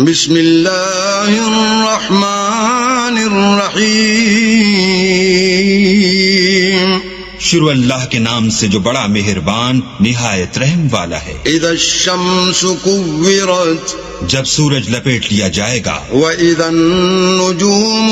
بسم اللہ الرحمن الرحیم شروع اللہ کے نام سے جو بڑا مہربان نہایت رحم والا ہے۔ اذا الشمس كورت جب سورج لپیٹ لیا جائے گا، واذا النجوم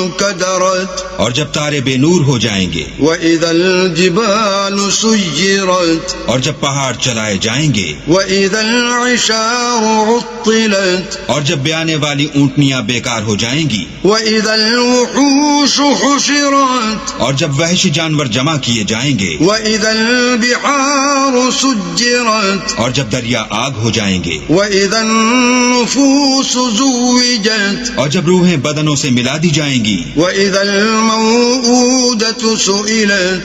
انكدرت اور جب تارے بے نور ہو جائیں گے، واذا الجبال سيرت اور جب پہاڑ چلائے جائیں گے، واذا العشار عطلت اور جب بیانے والی اونٹنیاں بیکار ہو جائیں گی، واذا الوحوش حشرت اور جب وحشی جانور جمع کیے جائیں گے، واذا البحار سجرت اور جب دریا آگ ہو جائیں گے، واذا النفوس زوجت اور جب روحیں بدنوں سے ملا دی جائیں گی، واذا الموءودة سئلت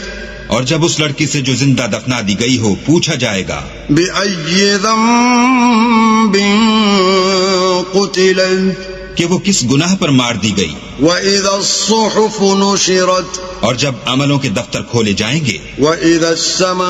اور جب اس لڑکی سے جو زندہ دفنا دی گئی ہو پوچھا جائے گا، بأي ذنب قتلت کہ وہ کس گناہ پر مار دی گئی، وَإِذَا الصُّحُفُ نُشِرَتْ اور جب عملوں کے دفتر کھولے جائیں گے، وَإِذَا السَّمَاءُ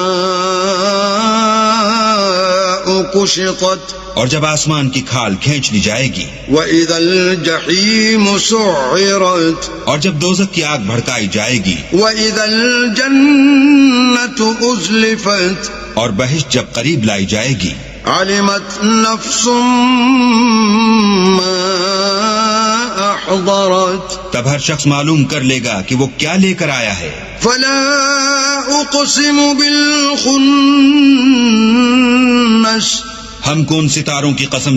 كُشِطَتْ اور جب آسمان کی کھال کھینچ لی جائے گی، وَإِذَا الْجَحِيمُ سُعِّرَتْ اور جب دوزخ کی آگ بھڑکائی جائے گی، وَإِذَا الْجَنَّةُ أُزْلِفَتْ اور بہشت جب قریب لائی جائے گی، علمت نفس ما احضرت تب ہر شخص معلوم کر لے گا کہ وہ کیا لے کر آیا ہے۔ فلا اقسم بالخنس ہم کون ستاروں کی قسم